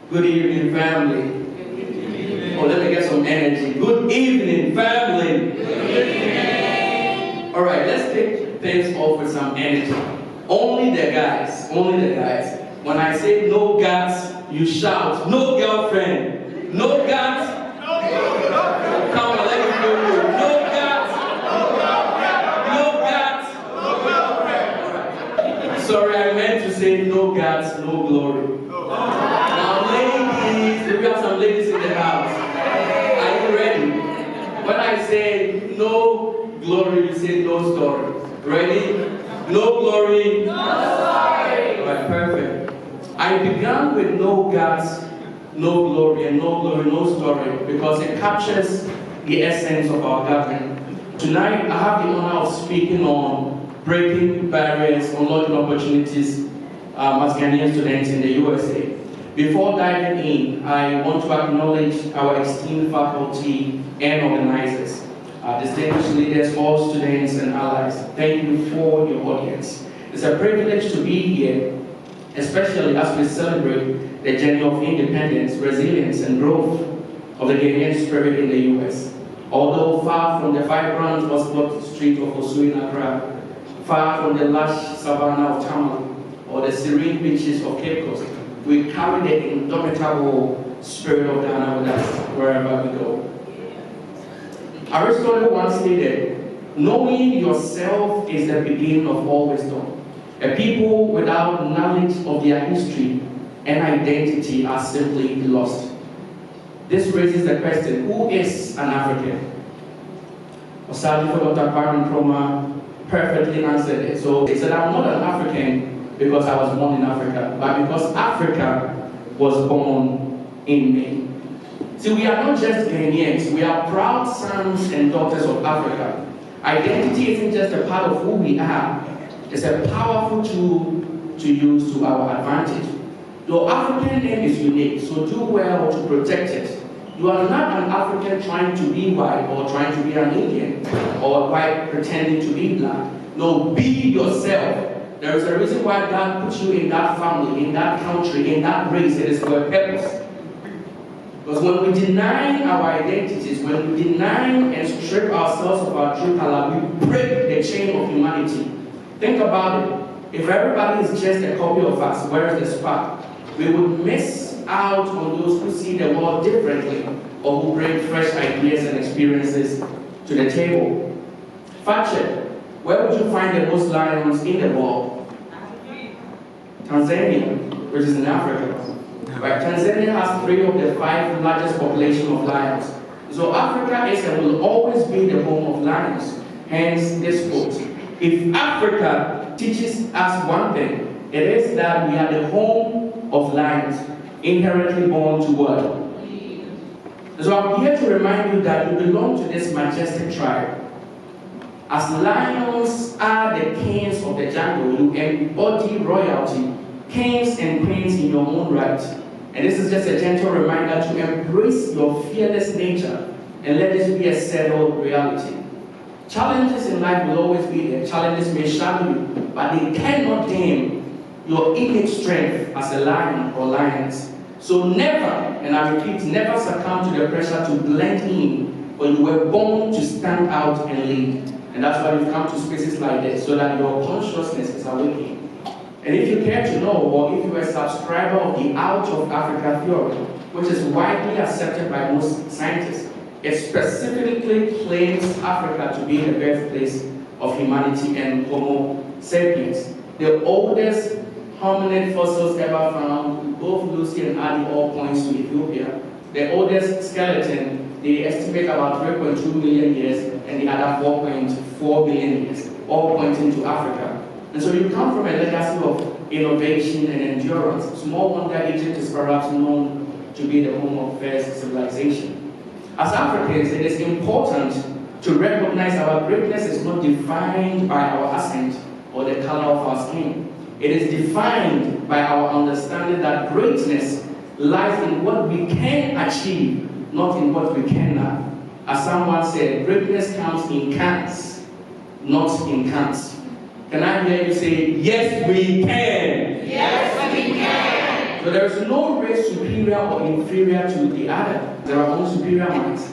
Good evening, family. Oh, let me get some energy. Good evening, family. Good evening. All right, let's kick things off with some energy. Only the guys. When I say no guts, you shout. No girlfriend. No guts. Come on, let me feel you. No guts. No guts. Sorry, I meant to say no guts, no glory. Now, ladies, we have some ladies in the house. Are you ready? When I say no glory, you say no story. Ready? No glory. No story. All right, perfect. I began with no guts, no glory, and no glory, no story, because it captures the essence of our gathering. Tonight, I have the honor of speaking on breaking barriers, unlocking opportunities as Ghanaian students in the USA. Before diving in, I want to acknowledge our esteemed faculty and organizers, distinguished leaders, all students and allies. Thank you for your audience. It's a privilege to be here, especially as we celebrate the journey of independence, resilience, and growth of the Ghanaian spirit in the US. Although far from the vibrant Oxford street of Osu in Accra, far from the lush savanna of Tamale, or the serene beaches of Cape Coast, we carry the indomitable spirit of Ghana with us wherever we go. Aristotle once stated, knowing yourself is the beginning of all wisdom. A people without knowledge of their history and identity are simply lost. This raises the question, who is an African? Osadi for Dr. Baron Kroma perfectly answered it. So he said, I'm not an African because I was born in Africa, but because Africa was born in me. See, we are not just Ghanaians, we are proud sons and daughters of Africa. Identity isn't just a part of who we are, it's a powerful tool to use to our advantage. Your African name is unique, so do well to protect it. You are not an African trying to be white or trying to be an Indian, or white pretending to be black. No, be yourself. There is a reason why God put you in that family, in that country, in that race. It is for a purpose. Because when we deny our identities, when we deny and strip ourselves of our true color, we break the chain of humanity. Think about it. If everybody is just a copy of us, where is the spark? We would miss out on those who see the world differently or who bring fresh ideas and experiences to the table. Fact check. Where would you find the most lions in the world? Tanzania, which is in Africa. Right? Tanzania has 3 of the 5 largest population of lions. So Africa is and will always be the home of lions. Hence this quote. If Africa teaches us one thing, it is that we are the home of lions, inherently born to what? So I'm here to remind you that you belong to this majestic tribe. As lions are the kings of the jungle, you embody royalty, kings and queens in your own right. And this is just a gentle reminder to embrace your fearless nature and let this be a settled reality. Challenges in life will always be there. Challenges may shadow you, but they cannot dim your innate strength as a lion or lioness. So never, and I repeat, never succumb to the pressure to blend in, but you were born to stand out and lead. And that's why you've come to spaces like this, so that your consciousness is awakening. And if you care to know, or if you're a subscriber of the Out of Africa theory, which is widely accepted by most scientists, it specifically claims Africa to be the birthplace of humanity and Homo sapiens. The oldest hominid fossils ever found, both Lucy and Ali all points to Ethiopia. The oldest skeleton, they estimate about 3.2 million years, and the other 4.4 billion years, all pointing to Africa. And so you come from a legacy of innovation and endurance. Small wonder Egypt is perhaps known to be the home of first civilization. As Africans, it is important to recognize our greatness is not defined by our accent or the color of our skin. It is defined by our understanding that greatness lies in what we can achieve, not in what we cannot. As someone said, greatness comes in cans, not in cans. Can I hear you say, yes, we can? Yes, we can. So there is no race superior or inferior to the other. There are only superior minds.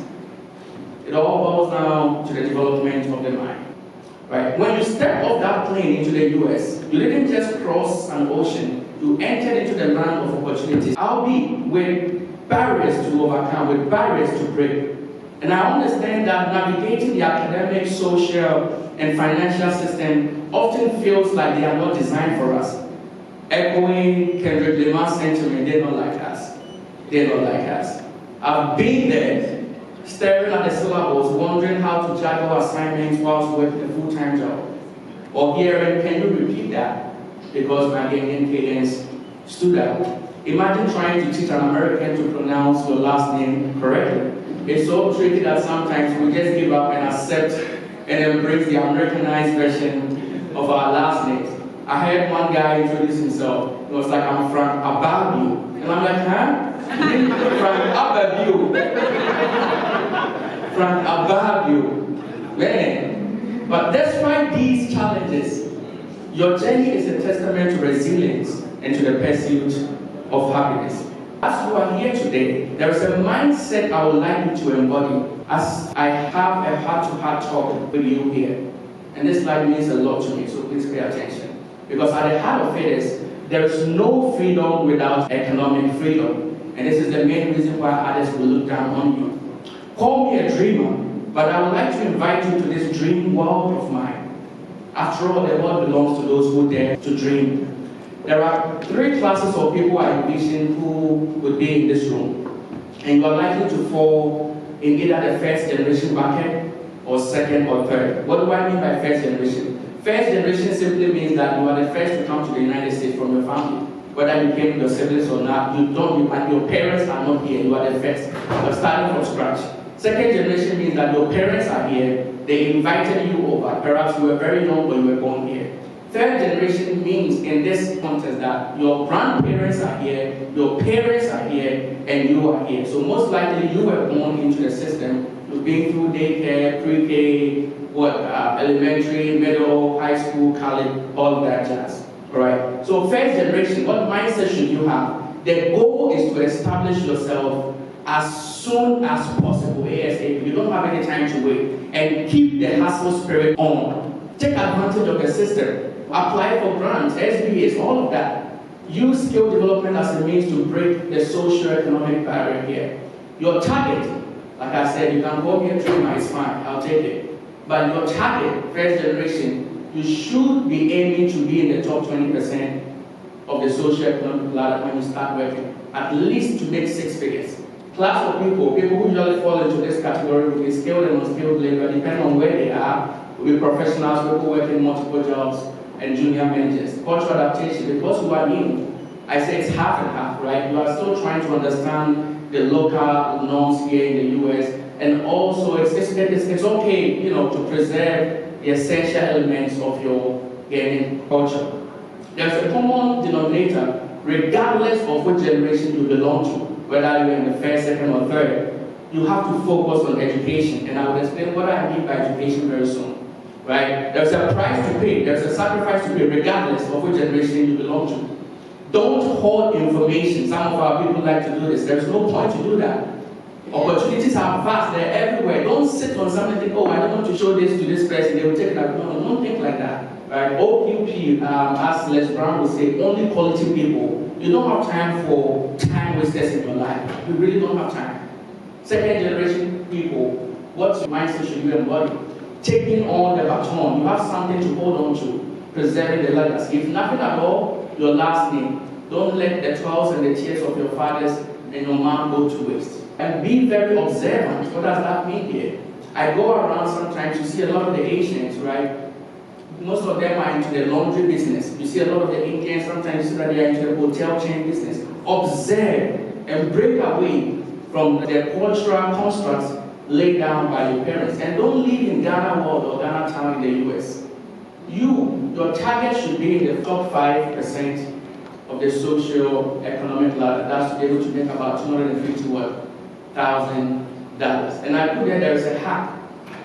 It all boils down to the development of the mind. Right? When you step off that plane into the US, you didn't just cross an ocean, you entered into the land of opportunities. Albeit with barriers to overcome, with barriers to break. And I understand that navigating the academic, social, and financial system often feels like they are not designed for us. Echoing Kendrick Lamar's sentiment, they don't like us. They don't like us. I've been there, staring at the syllabus, wondering how to juggle assignments whilst working a full-time job. Or hearing, can you repeat that? Because my Ghanaian cadence stood out. Imagine trying to teach an American to pronounce your last name correctly. It's so tricky that sometimes we just give up and accept and embrace the Americanized version of our last names. I heard one guy introduce himself. He was like, I'm Frank Ababu. And I'm like, huh? Frank Ababu. Frank Ababu. Man. But despite these challenges, your journey is a testament to resilience and to the pursuit of happiness. As you are here today, there is a mindset I would like you to embody as I have a heart-to-heart talk with you here. And this slide means a lot to me, so please pay attention. Because at the heart of it is, there is no freedom without economic freedom. And this is the main reason why others will look down on you. Call me a dreamer, but I would like to invite you to this dream world of mine. After all, the world belongs to those who dare to dream. There are three classes of people I envision who would be in this room. And you are likely to fall in either the first generation bucket or second or third. What do I mean by first generation? First generation simply means that you are the first to come to the United States from your family. Whether you came with your siblings or not, your parents are not here, you are the first. You're starting from scratch. Second generation means that your parents are here, they invited you over. Perhaps you were very young when you were born here. Third generation means in this context that your grandparents are here, your parents are here, and you are here. So most likely you were born into the system. You've been through daycare, pre-K, elementary, middle, high school, college, all of that jazz. Alright? So first generation, what mindset should you have? The goal is to establish yourself as soon as possible, ASAP. You don't have any time to wait. And keep the hustle spirit on. Take advantage of the system. Apply for grants, SBAs, all of that. Use skill development as a means to break the socio-economic barrier here. Your target, like I said, you can call me a dreamer, it's fine, I'll take it. But your target, first generation, you should be aiming to be in the top 20% of the socio-economic ladder when you start working, at least to make 6 figures. Class of people who usually fall into this category will be skilled and unskilled labor, depending on where they are, will be professionals, people working multiple jobs, and junior managers. Cultural adaptation, because you are new, I say it's half and half, right? You are still trying to understand the local norms here in the US, and also it's okay, to preserve the essential elements of your Ghanaian culture. There's a common denominator, regardless of which generation you belong to, whether you're in the first, second, or third. You have to focus on education, and I will explain what I mean by education very soon. Right? There's a price to pay, there's a sacrifice to pay, regardless of which generation you belong to. Don't hoard information. Some of our people like to do this. There's no point to do that. Opportunities are vast, they're everywhere. Don't sit on something and think, oh, I don't want to show this to this person, they will take it out. No, don't think like that. Right? OQP, as Les Brown would say, only quality people. You don't have time for time wasters in your life. You really don't have time. Second generation people, what mindset should you embody? Taking on the baton, you have something to hold on to, preserving the legacy. If nothing at all, your last name. Don't let the toils and the tears of your fathers and your mom go to waste. And be very observant. What does that mean here? I go around sometimes, you see a lot of the Asians, right? Most of them are into the laundry business. You see a lot of the Indians, sometimes you see that they are into the hotel chain business. Observe and break away from the cultural constructs laid down by your parents. And don't live in Ghana world or Ghana town in the US. Your target should be in the top 5% of the socio-economic ladder. That's to be able to make about $250,000. And I put there is a hack.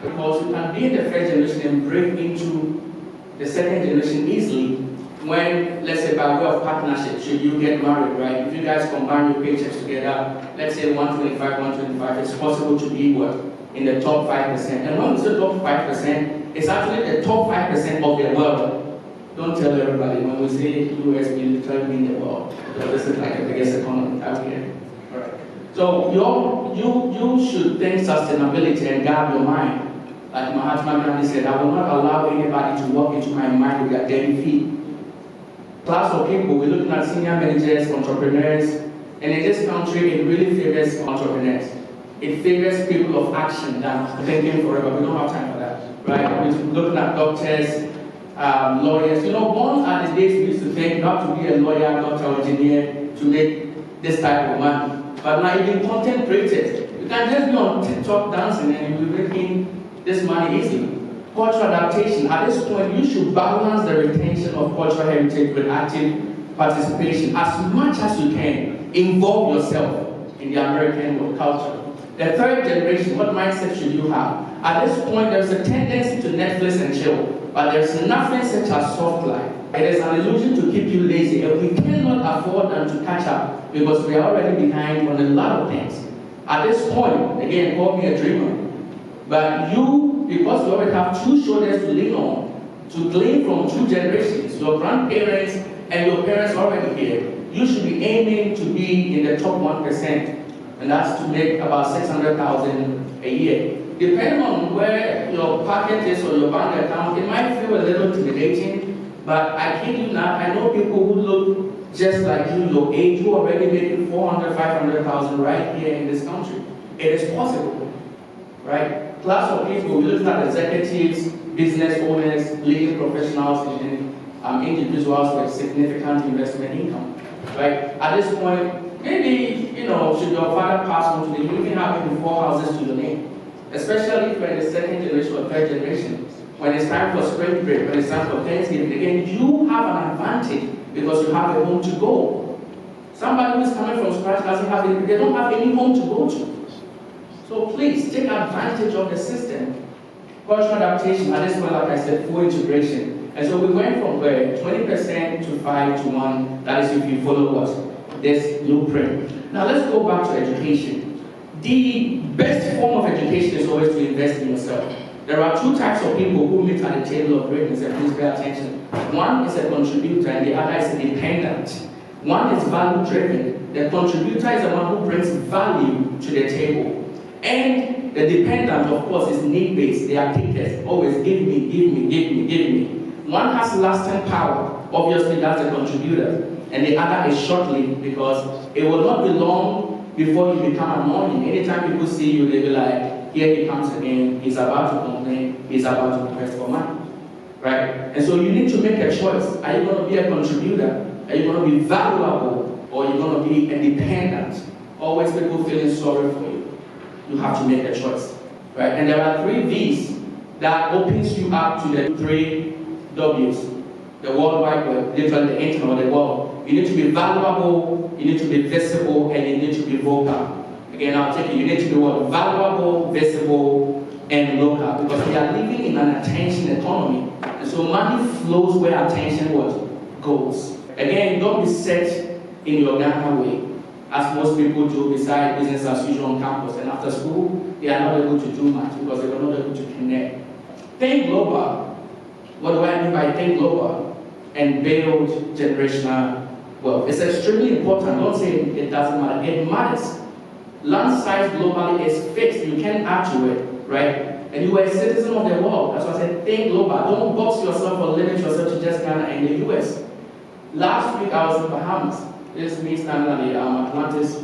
Because you can be in the first generation and break into the second generation easily, when, let's say by way of partnership, should you get married, right? If you guys combine your paychecks together, let's say 125, 125, it's possible to be what? In the top 5%. And when we say top 5%, it's actually the top 5% of the world. Don't tell everybody. When we say US, we literally mean the world. So this is like the biggest economy out here. Right. So you should think sustainability and guard your mind. Like Mahatma Gandhi said, I will not allow anybody to walk into my mind with their dirty feet. Class of people, we're looking at senior managers, entrepreneurs, and in this country, it really favors entrepreneurs. It favors people of action than thinking forever. We don't have time for that, right? We're looking at doctors, lawyers. You know, gone are the days we used to think you have to be a lawyer, doctor, or engineer to make this type of money. But now even content creators, you can just be on TikTok dancing and you'll be making this money easily. Cultural adaptation. At this point, you should balance the retention of cultural heritage with active participation as much as you can. Involve yourself in the American world culture. The third generation, what mindset should you have? At this point, there's a tendency to Netflix and chill, but there's nothing such as soft life. It is an illusion to keep you lazy, and we cannot afford them to catch up because we are already behind on a lot of things. At this point, again, call me a dreamer, but you, because you already have two shoulders to lean on, to glean from two generations, your grandparents and your parents already here, you should be aiming to be in the top 1%. And that's to make about 600,000 a year. Depending on where your pocket is or your bank account, it might feel a little intimidating, but I kid you not, I know people who look just like you, your age, who are already making 400, 500,000 right here in this country. It is possible, right? Class of people, we look at executives, business owners, leading professionals, and individuals with significant investment income, right? At this point, maybe, you know, should your father pass on to you, you even have maybe 4 houses to your name. Especially if you're in the second generation or third generation. When it's time for spring break, when it's time for Thanksgiving, again, you have an advantage because you have a home to go. Somebody who's coming from scratch doesn't have any, they don't have any home to go to. So please, take advantage of the system. Cultural adaptation, at this point, like I said, full integration. And so we went from where 20% to 5 to 1, that is if you follow what? This blueprint. Now let's go back to education. The best form of education is always to invest in yourself. There are two types of people who meet at the table of greatness, and please pay attention. One is a contributor and the other is a dependent. One is value-driven. The contributor is the one who brings value to the table. And the dependent, of course, is need-based. They are takers. Always give me, give me, give me, give me. One has lasting power. Obviously, that's the contributor. And the other is short-lived because it will not be long before you become annoying. Anytime people see you, they'll be like, here he comes again, he's about to complain, he's about to request for money. Right? And so you need to make a choice. Are you going to be a contributor? Are you going to be valuable? Or are you going to be a dependent? Always people feeling sorry for you. You have to make a choice. Right? And there are 3 V's that opens you up to the 3 W's. The World Wide Web, literally the internet or the world. You need to be valuable, you need to be visible, and you need to be vocal. Again, I'll take it. You need to be what? Valuable, visible, and local. Because we are living in an attention economy. And so money flows where attention goes. Again, don't be set in your Ghana way, as most people do beside business as usual on campus. And after school, they are not able to do much because they are not able to connect. Think global. What do I mean by think global? And build generational wealth. It's extremely important. Don't say it doesn't matter. It matters. Land size globally is fixed. You can't add to it, right? And you are a citizen of the world. That's why I said think global. Don't box yourself or limit yourself to just Ghana and the US. Last week I was in Bahamas. This is me standing at the Atlantis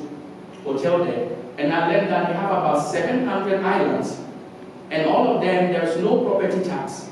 Hotel there. And I learned that they have about 700 islands. And all of them, there's no property tax.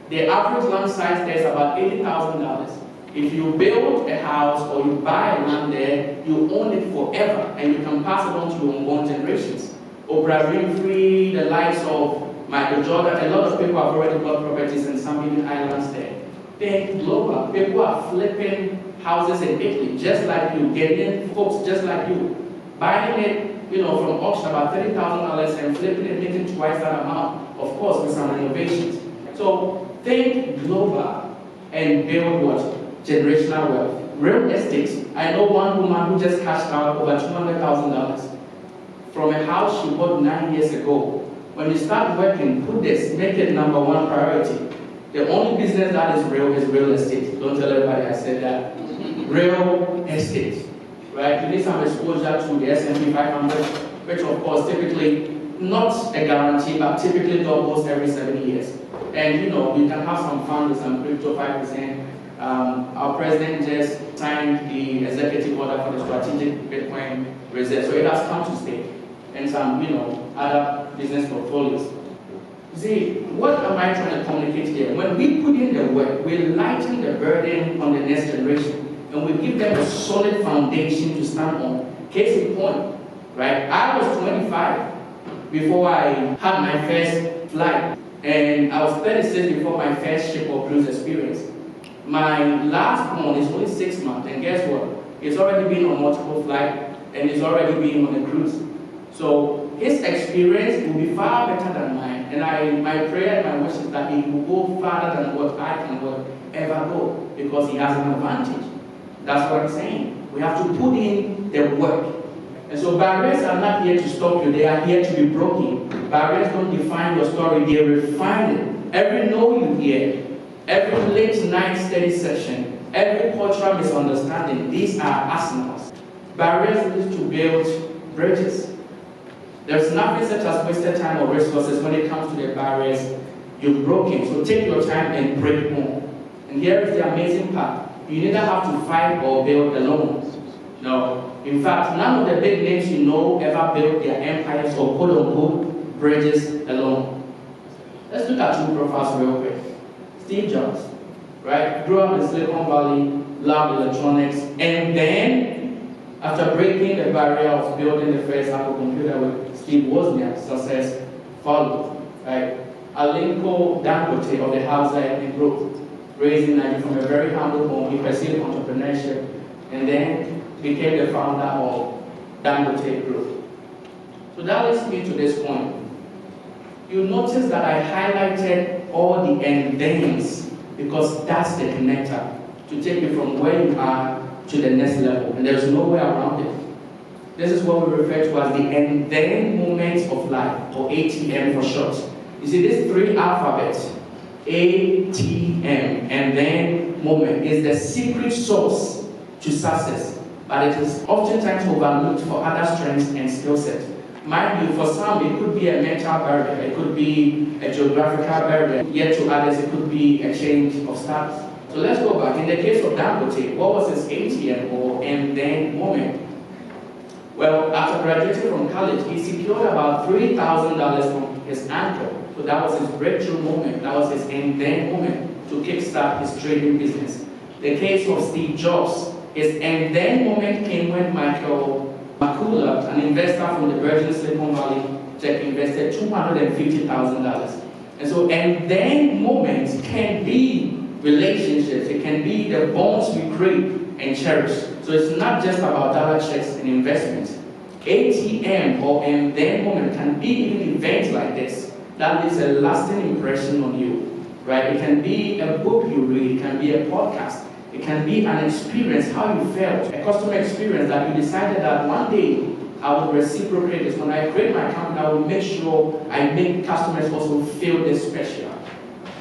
The average land size there is about $80,000. If you build a house or you buy a land there, you own it forever and you can pass it on to your unborn generations. Oprah Winfrey, the likes of Michael Jordan, a lot of people have already bought properties in some even islands there. Think global. People are flipping houses in Italy just like you, getting folks just like you, buying it, you know, from auction about $30,000 and flipping it, making twice that amount, of course, with some innovations. So think global and build what? generational wealth. Real estate, I know one woman who just cashed out over $200,000 from a house she bought 9 years ago. When you start working, put this, make it number one priority. The only business that is real estate. Don't tell everybody I said that. Real estate, right? You need some exposure to the S&P 500, which of course typically not a guarantee, but typically doubles every 7 years. And you know, you can have some fun with some crypto 5%. Our president just signed the executive order for the strategic Bitcoin reserve, so it has come to stay, and some, you know, other business portfolios. You see, what am I trying to communicate here? When we put in the work, we lighten the burden on the next generation, and we give them a solid foundation to stand on. Case in point, right? I was 25 before I had my first flight, and I was 36 before my first ship or cruise experience. My last born is only 6 months, and guess what? He's already been on multiple flights, and he's already been on a cruise. So his experience will be far better than mine, and my prayer and my wish is that he will go farther than what I can ever go, because he has an advantage. That's what I'm saying. We have to put in the work. And so barriers are not here to stop you, they are here to be broken. Barriers don't define your story, they refine it. Every no you hear, every late night study session, every cultural misunderstanding, these are arsenals. Barriers need to build bridges. There's nothing such as wasted time or resources when it comes to the barriers you've broken. So take your time and break more. And here is the amazing part. You neither have to fight or build alone. No. In fact, none of the big names you know ever built their empires or quote-unquote bridges alone. Let's look at two profiles real quick. Steve Jobs, right? Grew up in Silicon Valley, loved electronics, and then after breaking the barrier of building the first Apple computer with Steve Wozniak, success followed, right? Aliko Dangote of the Hausa ethnic group, raised in Nigeria from a very humble home, he pursued entrepreneurship, and then became the founder of Dangote Group. So that leads me to this point. You notice that I highlighted all the and thens because that's the connector to take you from where you are to the next level, and there's no way around it. This is what we refer to as the and then moments of life, or ATM for short. You see, these three alphabets, ATM, and then moment, is the secret sauce to success, but it is oftentimes overlooked for other strengths and skill sets. Mind you, for some, it could be a mental barrier, it could be a geographical barrier, yet to others, it could be a change of status. So let's go back. In the case of Dangote, what was his ATM or and then moment? Well, after graduating from college, he secured about $3,000 from his uncle. So that was his breakthrough moment. That was his and then moment to kickstart his trading business. The case of Steve Jobs, his and then moment came when Michael Makula, an investor from the Virgin Silicon Valley, invested $250,000. And so and then moments can be relationships, it can be the bonds we create and cherish. So it's not just about dollar checks and investments. ATM or and then moment can be even events like this that leaves a lasting impression on you, right? It can be a book you read, it can be a podcast, it can be an experience, how you felt, a customer experience that you decided that one day I will reciprocate this. When I create my company, I will make sure I make customers also feel this special.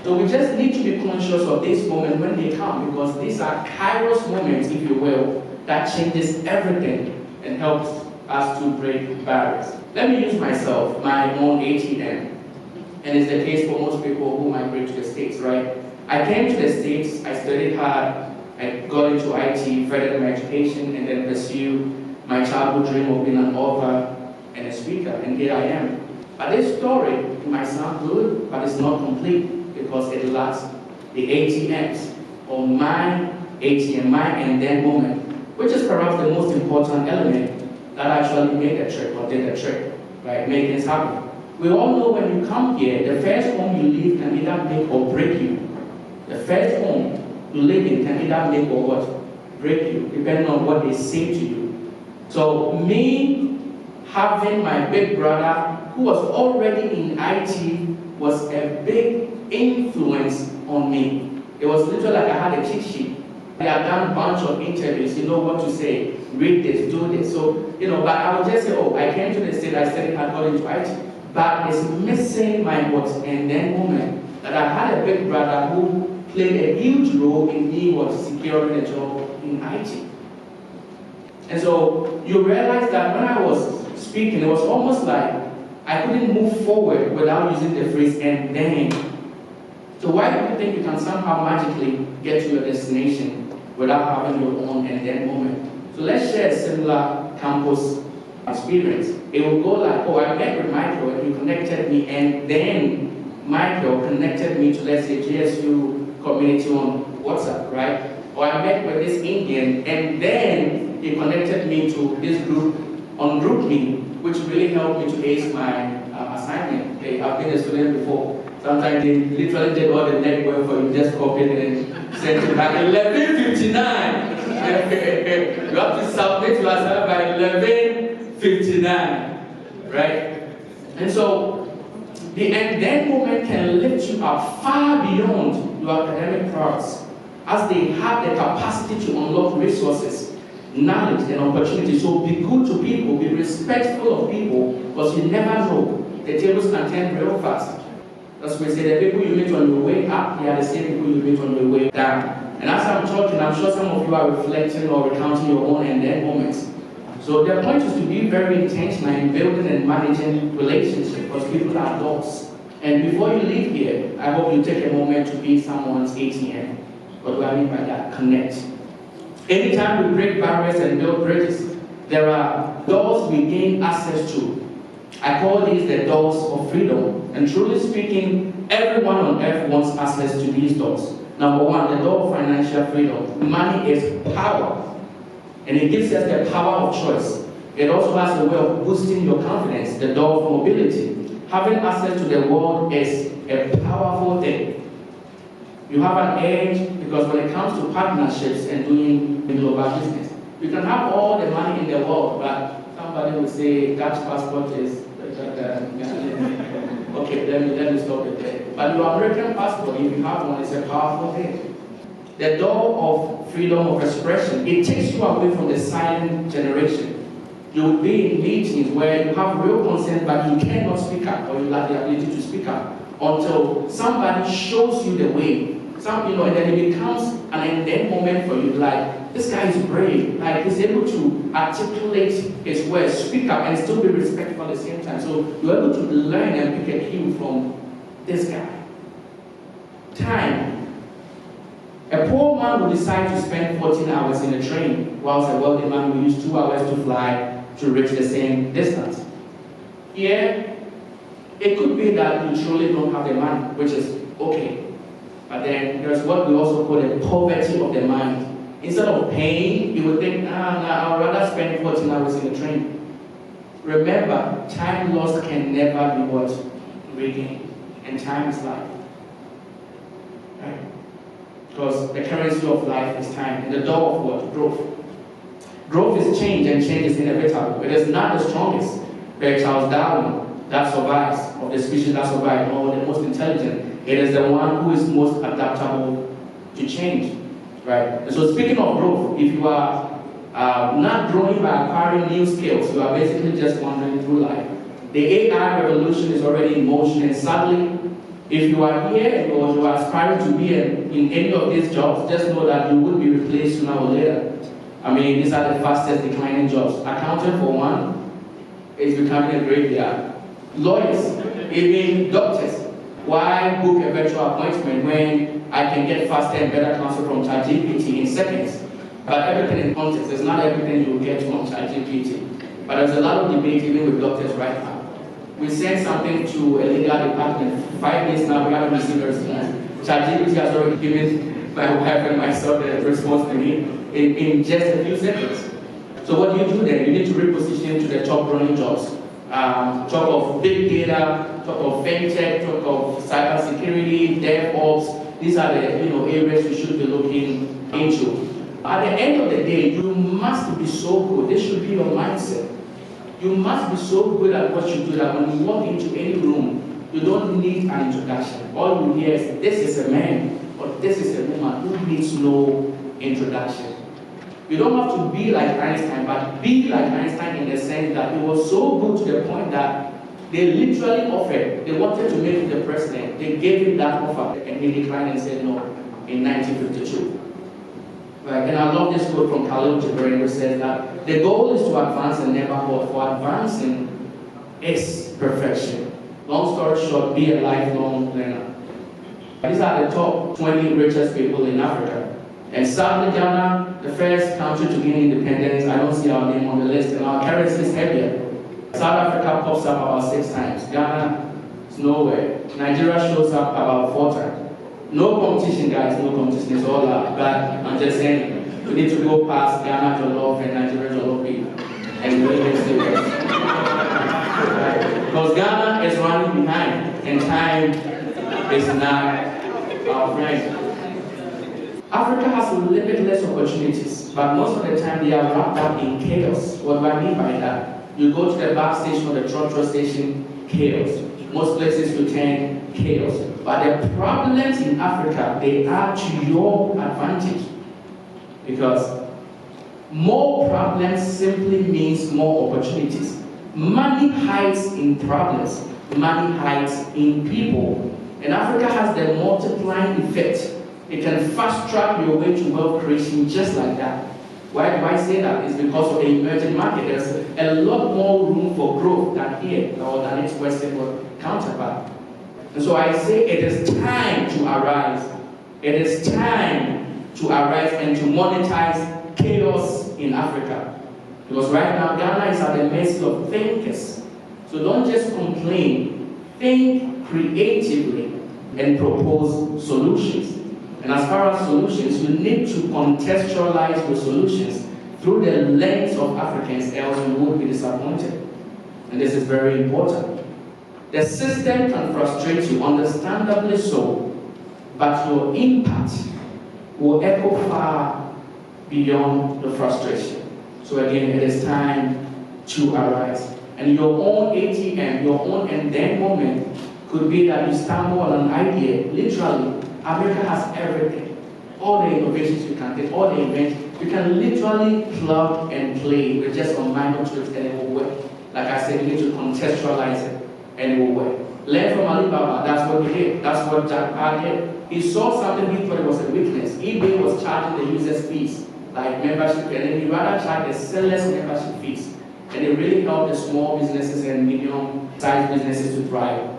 So we just need to be conscious of this moment when they come, because these are kairos moments, if you will, that changes everything and helps us to break barriers. Let me use myself, my own ATM. And it's the case for most people who migrate to the States, right? I came to the States, I studied hard, I got into IT, furthered my education, and then pursued my childhood dream of being an author and a speaker, and here I am. But this story might sound good, but it's not complete, because it lacks the ATMs, or my ATM, my and then moment, which is perhaps the most important element that actually made a trick or did a trick, right? Make things happen. We all know when you come here, the first home you live can either make or break you. The first home you live in can either make or what? Break you, depending on what they say to you. So me having my big brother, who was already in IT, was a big influence on me. It was literally like I had a cheat sheet. They have done a bunch of interviews, you know what to say, read this, do this. So, but I would just say, oh, I came to the state, I studied hard, got into IT. But it's missing my what and then moment that I had a big brother who played a huge role in me securing a job in IT. And so you realize that when I was speaking, it was almost like I couldn't move forward without using the phrase "and then." So why do you think you can somehow magically get to your destination without having your own and then moment? So let's share a similar campus experience. It will go like, oh, I met with Michael and he connected me, and then Michael connected me to, let's say, GSU community on WhatsApp, right? Or I met with this Indian and then he connected me to this group on GroupMe, which really helped me to ace my assignment. Okay, I've been a student before. Sometimes they literally did all the legwork for you, just copied and sent it back 11:59. You have to submit your assignment by 11:59, right? And so the and then moment can lift you up far beyond your academic priorities, as they have the capacity to unlock resources, knowledge, and opportunity. So be good to people, be respectful of people, because you never know. The tables can turn real fast. That's why we say the people you meet on your way up, they are the same people you meet on your way down. And as I'm talking, I'm sure some of you are reflecting or recounting your own and then moments. So the point is to be very intentional in building and managing relationships, because people are adults. And before you leave here, I hope you take a moment to be someone's ATM. What do I mean by that? Connect. Anytime we break barriers and build bridges, there are doors we gain access to. I call these the doors of freedom. And truly speaking, everyone on earth wants access to these doors. Number one, the door of financial freedom. Money is power. And it gives us the power of choice. It also has a way of boosting your confidence, the door of mobility. Having access to the world is a powerful thing. You have an edge because when it comes to partnerships and doing global business, you can have all the money in the world, but somebody will say Dutch passport is okay, let me stop it there. But your American passport, if you have one, is a powerful thing. The door of freedom of expression, it takes you away from the silent generation. You will be in meetings where you have real consent, but you cannot speak up, or you lack the ability to speak up until somebody shows you the way. And then it becomes an and then moment for you. Like, this guy is brave. Like, he's able to articulate his words, speak up, and still be respectful at the same time. So you're able to learn and pick a cue from this guy. Time. A poor man will decide to spend 14 hours in a train, whilst a wealthy man will use 2 hours to fly to reach the same distance. Here, it could be that you truly don't have the money, which is okay. But then there's what we also call the poverty of the mind. Instead of paying, you would think, I'd rather spend 14 hours in the train. Remember, time lost can never be what? Regained. And time is life. Right? Because the currency of life is time. And the door of what? Growth. Growth is change, and change is inevitable. It is not the strongest. But Charles Darwin, that survives, of the species that survive, or the most intelligent. It is the one who is most adaptable to change, right? And so speaking of growth, if you are not growing by acquiring new skills, you are basically just wandering through life. The AI revolution is already in motion, and sadly, if you are here or you are aspiring to be in any of these jobs, just know that you will be replaced sooner or later. I mean, these are the fastest declining jobs. Accounting, for one, is becoming a graveyard. Lawyers, even doctors. Why book a virtual appointment when I can get faster and better counsel from ChatGPT in seconds? But everything in context. It's not everything you will get from ChatGPT. But there's a lot of debate even with doctors right now. We send something to a legal department. 5 days now, we haven't received a response. ChatGPT has already given my wife and myself the response to me in just a few seconds. So what do you do then? You need to reposition to the top running jobs. Talk of big data, talk of fintech, talk of cybersecurity, DevOps. These are the areas you should be looking into. At the end of the day, you must be so good. This should be your mindset. You must be so good at what you do that when you walk into any room, you don't need an introduction. All you hear is, this is a man or this is a woman who needs no introduction. You don't have to be like Einstein, but be like Einstein in the sense that it was so good to the point that they literally offered, they wanted to make him the president. They gave him that offer, and he declined and said no in 1952. Right? And I love this quote from Khalil Gibran, who says that the goal is to advance and never halt, for advancing is perfection. Long story short, be a lifelong learner. These are the top 20 richest people in Africa. And sadly, Ghana, the first country to gain independence, I don't see our name on the list, and our currency is heavier. South Africa pops up about 6 times. Ghana is nowhere. Nigeria shows up about 4 times. No competition, guys, no competition. It's all out. But I'm just saying, we need to go past Ghana Jollof and Nigeria Jollof beef. And really get serious. Right? Because Ghana is running behind, and time is not our friend. Africa has limitless opportunities, but most of the time they are wrapped up in chaos. What do I mean by that? You go to the bus station or the trotro station, chaos. Most places you turn, chaos. But the problems in Africa, they are to your advantage. Because more problems simply means more opportunities. Money hides in problems. Money hides in people. And Africa has the multiplying effect. It can fast track your way to wealth creation just like that. Why do I say that? It's because of the emerging market. There's a lot more room for growth than here or than its Western counterpart. And so I say it is time to arise. It is time to arise and to monetize chaos in Africa. Because right now Ghana is at the mercy of thinkers. So don't just complain. Think creatively and propose solutions. And as far as solutions, you need to contextualize your solutions through the lens of Africans, else you will be disappointed. And this is very important. The system can frustrate you, understandably so, but your impact will echo far beyond the frustration. So again, it is time to arise. And your own ATM, your own and then moment could be that you stumble on an idea, literally. America has everything. All the innovations you can get, all the inventions, you can literally plug and play with just a minor tweaks and it will work. Like I said, you need to contextualize it and it will work. Learn from Alibaba, that's what he did. That's what Jack Pa did. He saw something he thought it was a weakness. eBay was charging the users fees, like membership, and then he rather charge the sellers membership fees. And it really helped the small businesses and medium-sized businesses to thrive.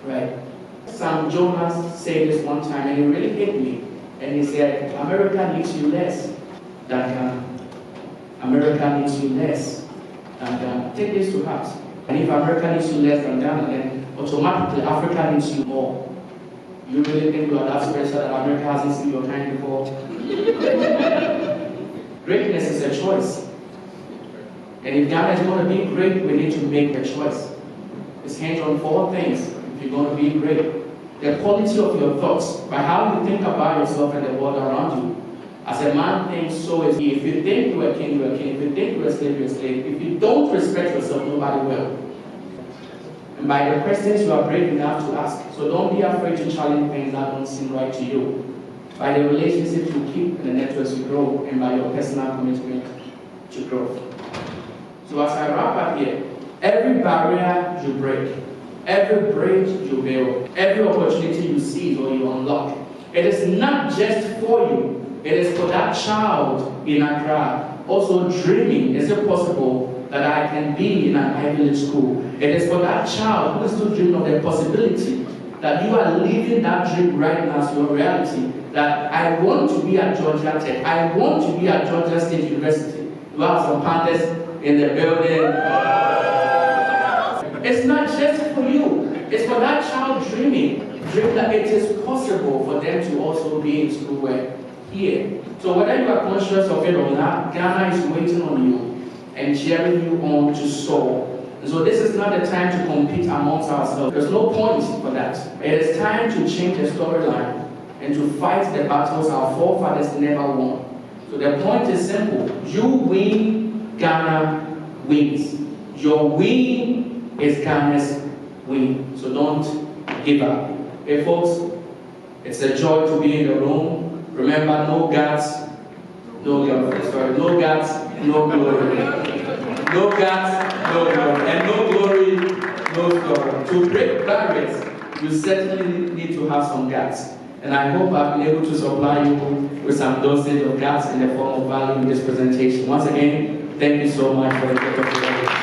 Right? Sam Jonas said this one time, and it really hit me. And he said, America needs you less than Ghana. America needs you less than Ghana. Take this to heart. And if America needs you less than Ghana, then automatically Africa needs you more. You really think you are that special that America hasn't seen your kind before? Greatness is a choice. And if Ghana is going to be great, we need to make a choice. It's hinged on 4 things if you're going to be great. The quality of your thoughts, by how you think about yourself and the world around you. As a man thinks, so is he. If you think you're a king, you're a king. If you think you're a slave, you're a slave. If you don't respect yourself, nobody will. And by the questions you are brave enough to ask. So don't be afraid to challenge things that don't seem right to you. By the relationships you keep and the networks you grow, and by your personal commitment to growth. So as I wrap up here, every barrier you break, every bridge you build, every opportunity you seize or you unlock, it is not just for you. It is for that child in Accra, also dreaming, is it possible that I can be in an Ivy League school? It is for that child who is still dreaming of the possibility that you are living that dream right now as your reality, that I want to be at Georgia Tech, I want to be at Georgia State University. You have some Panthers in the building. It's not just for you. It's for that child dreaming that it is possible for them to also be in school here. So whether you are conscious of it or not, Ghana is waiting on you and cheering you on to soar. And so this is not the time to compete amongst ourselves. There's no point for that. It is time to change the storyline and to fight the battles our forefathers never won. So the point is simple. You win, Ghana wins. Your win is Ghana's win. So don't give up. Hey folks, it's a joy to be in the room. Remember, no gods, no government, sorry, no guts, no glory. No guts, no glory. And no glory, no story. To break barriers, you certainly need to have some guts. And I hope I've been able to supply you with some dosage of guts in the form of value in this presentation. Once again, thank you so much for the